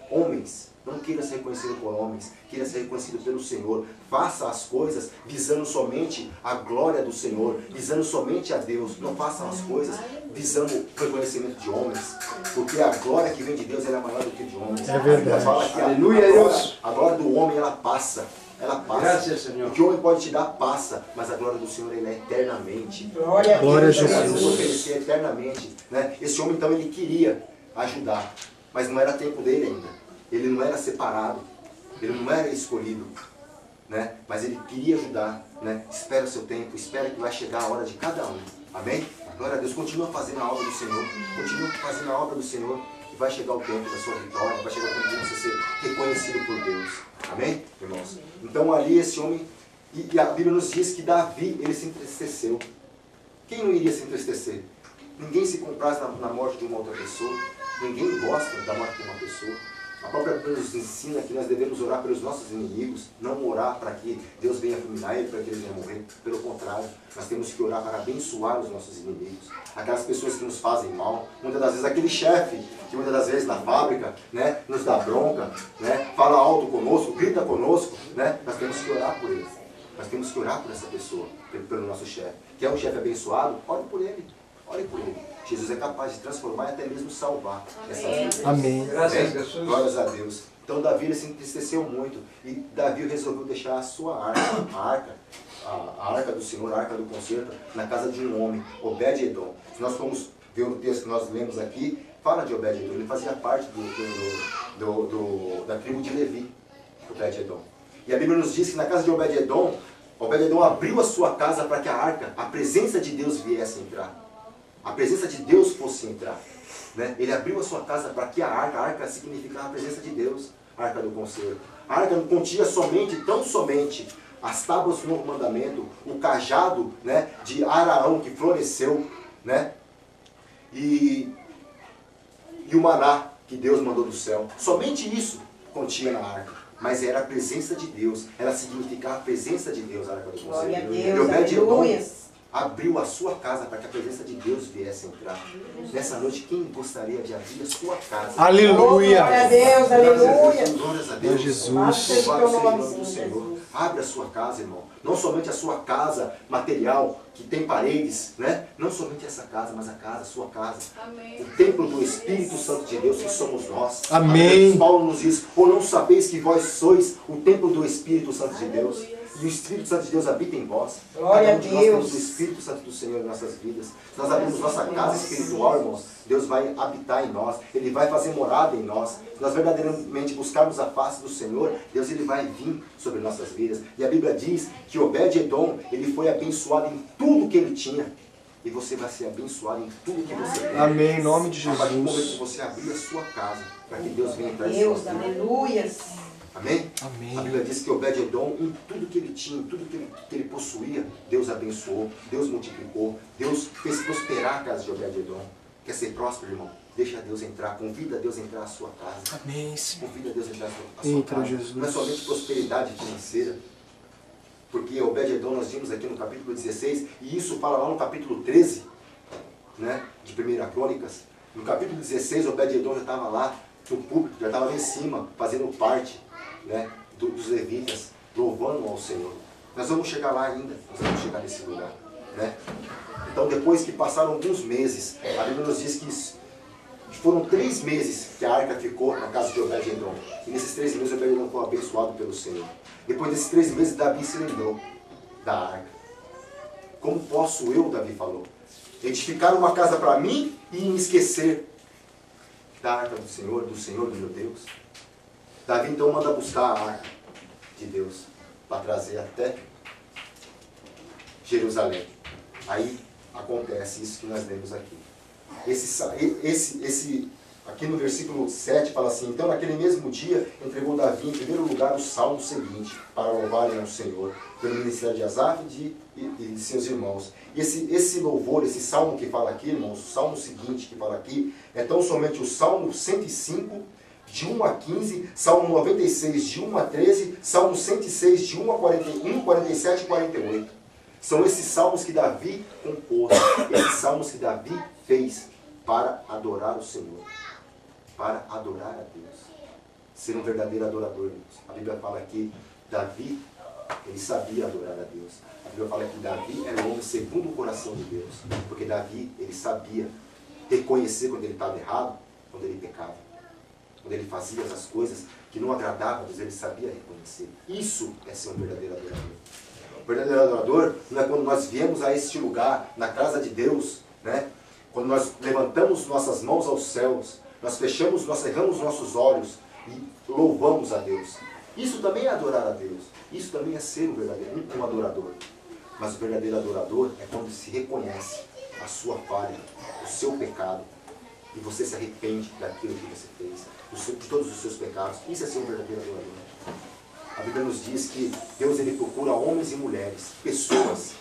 homens. Não queira ser reconhecido por homens, queira ser reconhecido pelo Senhor. Faça as coisas visando somente a glória do Senhor, visando somente a Deus. Não faça as coisas visando o reconhecimento de homens, porque a glória que vem de Deus ela é maior do que de homens. É verdade. Fala que Aleluia, a glória do homem ela passa. Ela passa. Graças, Senhor. O que o homem pode te dar passa, mas a glória do Senhor ela é eternamente. Glória a Glória a Deus. Vai nos Jesus. oferecer eternamente, né? Esse homem então ele queria ajudar, mas não era tempo dele ainda. Ele não era separado, ele não era escolhido, né? Mas ele queria ajudar, né? Espera o seu tempo, espera que vai chegar a hora de cada um. Amém? Glória a Deus. Continua fazendo a obra do Senhor, continua fazendo a obra do Senhor, e vai chegar o tempo da sua vitória, vai chegar o tempo de você ser reconhecido por Deus. Amém, irmãos? Então ali esse homem, e a Bíblia nos diz que Davi, ele se entristeceu. Quem não iria se entristecer? Ninguém se compraz na morte de uma outra pessoa, ninguém gosta da morte de uma pessoa. A própria Bíblia nos ensina que nós devemos orar pelos nossos inimigos, não orar para que Deus venha fulminar ele, para que ele venha morrer. Pelo contrário, nós temos que orar para abençoar os nossos inimigos. Aquelas pessoas que nos fazem mal, muitas das vezes aquele chefe, que muitas das vezes na fábrica, né, nos dá bronca, né, fala alto conosco, grita conosco, né, nós temos que orar por ele. Nós temos que orar por essa pessoa, pelo nosso chefe. Quer um chefe abençoado? Ore por ele. Ore por ele. Jesus é capaz de transformar e até mesmo salvar essas vidas. Amém. Graças a Deus. Glórias a Deus. Então Davi ele se entristeceu muito. E Davi resolveu deixar a sua arca, a arca do Senhor, a arca do concerto, na casa de um homem, Obed-Edom. Se nós formos ver o texto que nós lemos aqui, fala de Obed-Edom. Ele fazia parte da tribo de Levi, Obed-Edom. E a Bíblia nos diz que na casa de Obed-Edom, Obed-Edom abriu a sua casa para que a arca, a presença de Deus viesse entrar. A presença de Deus fosse entrar. Né? Ele abriu a sua casa para que a arca significava a presença de Deus, a arca do conselho. A arca continha somente, tão somente, as tábuas do novo mandamento, o cajado, né, de Araão que floresceu, né? E o maná que Deus mandou do céu. Somente isso continha na arca. Mas era a presença de Deus. Ela significava a presença de Deus, a arca do conselho. Glória a E Deus, Obed-Edom aleluia. abriu a sua casa para que a presença de Deus viesse entrar. Nessa noite, quem gostaria de abrir a sua casa? Aleluia. Glória a Deus, aleluia. Glórias a Deus. Jesus. Louvado seja o nome do Jesus. Senhor. Abre a sua casa, irmão. Não somente a sua casa material, que tem paredes, né? Não somente essa casa, mas a casa, a sua casa. Amém. O templo do Espírito Santo de Deus, que somos nós. Amém. Paulo nos diz, ou não sabeis que vós sois o templo do Espírito Santo de Deus? E o Espírito Santo de Deus habita em vós. Glória Cada um de nós a temos Deus. o Espírito Santo do Senhor em nossas vidas. Se nós abrimos nossa casa espiritual, irmãos, Deus vai habitar em nós. Ele vai fazer morada em nós. Se nós verdadeiramente buscarmos a face do Senhor, Deus ele vai vir sobre nossas vidas. E a Bíblia diz que Obed-Edom, ele foi abençoado em tudo que ele tinha. E você vai ser abençoado em tudo que você tem. Amém. Em nome de A partir do momento que Jesus. você abrir a sua casa, para que Deus venha entrar em Deus, sua vida. aleluia. Amém? Amém. A Bíblia diz que Obed-Edom, em tudo que ele tinha, em tudo que ele possuía, Deus abençoou, Deus multiplicou, Deus fez prosperar a casa de Obed-Edom. Quer ser próspero, irmão? Deixa Deus entrar, convida Deus a entrar na sua casa. Amém, Senhor. Convida Deus a entrar na sua Entra, casa. Jesus. Não é somente prosperidade financeira. Porque Obed-Edom nós vimos aqui no capítulo 16, e isso fala lá no capítulo 13, né, de 1 Crônicas. No capítulo 16, Obed-Edom já estava lá no público, já estava lá em cima, fazendo parte, né, dos levitas, louvando ao Senhor. Nós vamos chegar lá ainda, nós vamos chegar nesse lugar. Né? Então, depois que passaram alguns meses, a Bíblia nos diz que foram 3 meses que a arca ficou na casa de Obed-Edom. E nesses 3 meses, Obed-Edom foi abençoado pelo Senhor. Depois desses 3 meses, Davi se lembrou da arca. Como posso eu, Davi falou, edificar uma casa para mim e me esquecer da arca do Senhor do meu Deus? Davi então manda buscar a arca de Deus para trazer até Jerusalém. Aí acontece isso que nós lemos aqui. Aqui no versículo 7 fala assim: então naquele mesmo dia entregou Davi em primeiro lugar o salmo seguinte, para louvarem ao Senhor, pelo ministério de Asaf e de seus irmãos. E esse louvor, esse salmo que fala aqui, irmãos, o salmo seguinte que fala aqui, é tão somente o salmo 105, de 1 a 15, salmo 96, de 1 a 13, salmo 106, de 1 a 41, 47 e 48. São esses salmos que Davi compôs, esses salmos que Davi fez para adorar o Senhor, para adorar a Deus. ser um verdadeiro adorador, irmãos. A Bíblia fala que Davi, ele sabia adorar a Deus. A Bíblia fala que Davi era um homem segundo o coração de Deus. Porque Davi, ele sabia reconhecer quando ele estava errado, quando ele pecava. Quando ele fazia essas coisas que não agradavam a Deus, ele sabia reconhecer. Isso é ser um verdadeiro adorador. O verdadeiro adorador não é quando nós viemos a este lugar, na casa de Deus, né? Quando nós levantamos nossas mãos aos céus, nós fechamos, nós cerramos nossos olhos e louvamos a Deus. Isso também é adorar a Deus. Isso também é ser um verdadeiro adorador. Mas o verdadeiro adorador é quando se reconhece a sua falha, o seu pecado, e você se arrepende daquilo que você fez, de todos os seus pecados. Isso é ser um verdadeiro adorador. A Bíblia nos diz que Deus, ele procura homens e mulheres, pessoas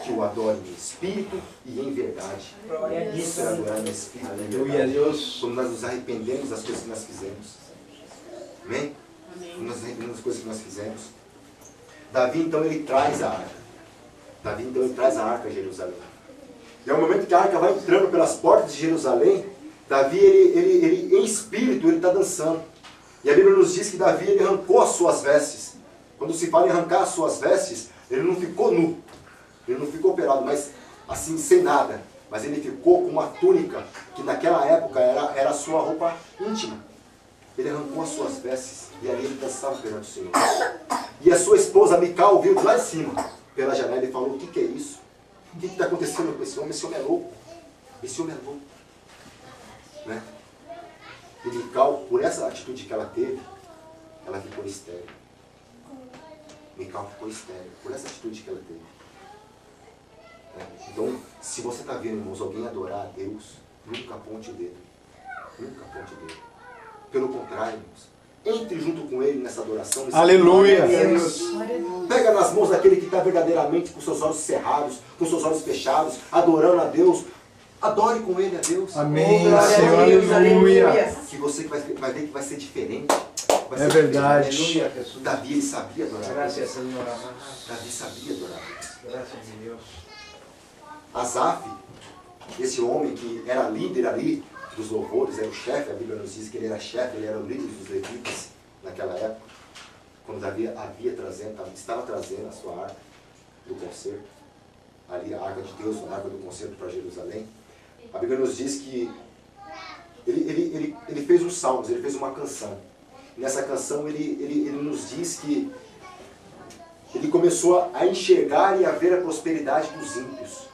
que o adorem em espírito e em verdade. Isso é adorar em espírito e em verdade. Quando nós nos arrependemos das coisas que nós fizemos. Amém? Quando nós nos arrependemos das coisas que nós fizemos. Davi, então, ele traz a arca. Davi, então, ele traz a arca a Jerusalém. E ao momento que a arca vai entrando pelas portas de Jerusalém, Davi, ele em espírito, ele está dançando. E a Bíblia nos diz que Davi, ele arrancou as suas vestes. Quando se fala em arrancar as suas vestes, ele não ficou nu. Ele não ficou operado, mas assim, sem nada. Mas ele ficou com uma túnica, que naquela época era a sua roupa íntima. Ele arrancou as suas vestes e ali ele dançava perante o Senhor. E a sua esposa, Mical, viu lá de cima, pela janela, e falou: o que é isso? O que está acontecendo com esse homem? Esse homem é louco. Esse homem é louco. Né? E Mical, por essa atitude que ela teve, ela ficou estéril. Mical ficou estéril, por essa atitude que ela teve. Então, se você está vendo, irmãos, alguém adorar a Deus, nunca aponte o dedo. Nunca aponte o dedo. Pelo contrário, irmãos, entre junto com ele nessa adoração. Aleluia! Pega nas mãos daquele que está verdadeiramente com seus olhos cerrados, com seus olhos fechados, adorando a Deus. Adore com ele a Deus. Amém, Senhor, aleluia. Que você vai ver que vai ser diferente. Vai É ser verdade. diferente. Davi, ele sabia adorar a Deus. Graças, Senhor. Davi sabia adorar a Deus. Graças a Deus. Asaf, esse homem que era líder ali dos louvores, era o chefe, a Bíblia nos diz que ele era chefe, ele era o líder dos levitas naquela época, quando Davi estava trazendo a sua arca do concerto, ali a arca de Deus, a arca do concerto para Jerusalém. A Bíblia nos diz que ele fez uns salmos, ele fez uma canção. Nessa canção ele nos diz que ele começou a enxergar e a ver a prosperidade dos ímpios.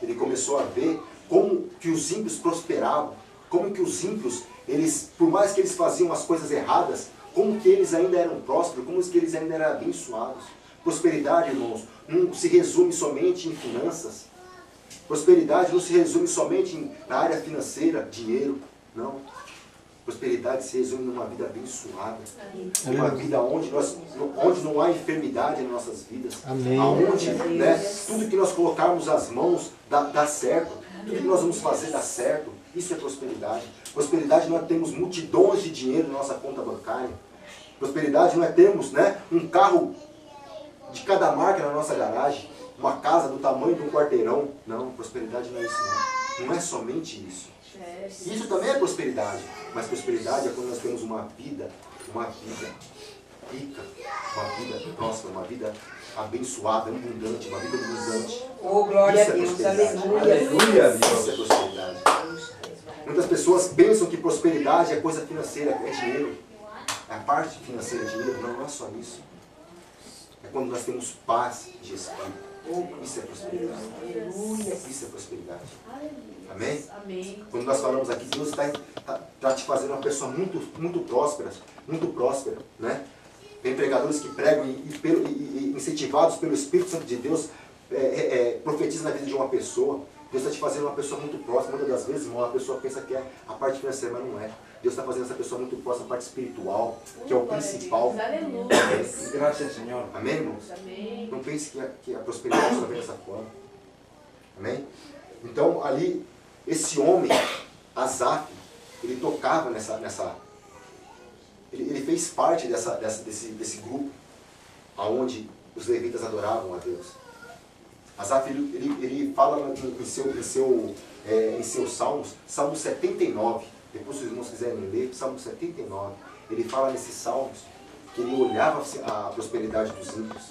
Ele começou a ver como que os ímpios prosperavam, como que os ímpios, por mais que eles faziam as coisas erradas, como que eles ainda eram prósperos, como que eles ainda eram abençoados. Prosperidade, irmãos, não se resume somente em finanças. Prosperidade não se resume somente na área financeira, dinheiro, não. Prosperidade se resume numa vida abençoada. Uma vida onde não há enfermidade nas nossas vidas. Amém. Onde, né, tudo que nós colocarmos as mãos dá certo. Tudo que nós vamos fazer dá certo. Isso é prosperidade. Prosperidade não é termos multidões de dinheiro na nossa conta bancária. Prosperidade não é termos, né, um carro de cada marca na nossa garagem. Uma casa do tamanho de um quarteirão. Não, prosperidade não é isso não. Não é somente isso. Isso também é prosperidade, mas prosperidade é quando nós temos uma vida rica, uma vida próspera, uma vida abençoada, abundante, uma vida abundante. Oh, glória Isso a é Deus, prosperidade. aleluia. Isso é prosperidade. Muitas pessoas pensam que prosperidade é coisa financeira, é dinheiro. É a parte financeira, dinheiro. Não, não é só isso. É quando nós temos paz de espírito. Isso é prosperidade. Isso é prosperidade. Amém? Amém. Quando nós falamos aqui, Deus está te fazendo uma pessoa muito próspera, né? Tem pregadores que pregam e incentivados pelo Espírito Santo de Deus, profetizam na vida de uma pessoa. Deus está te fazendo uma pessoa muito próxima. Muitas das vezes, irmão, a pessoa pensa que é a parte financeira, mas não é. Deus está fazendo essa pessoa muito próxima, a parte espiritual, que é o principal. Aleluia. Graças, Senhor. Amém, irmãos? Amém. Não pense que a prosperidade só vem dessa forma. Amém? Então, ali, esse homem, Asaf, ele tocava ele fez parte desse grupo, aonde os levitas adoravam a Deus. Asaf, ele fala em seus salmos, Salmo 79, depois se os irmãos quiserem ler, Salmo 79, Ele fala nesses salmos que ele olhava a prosperidade dos ímpios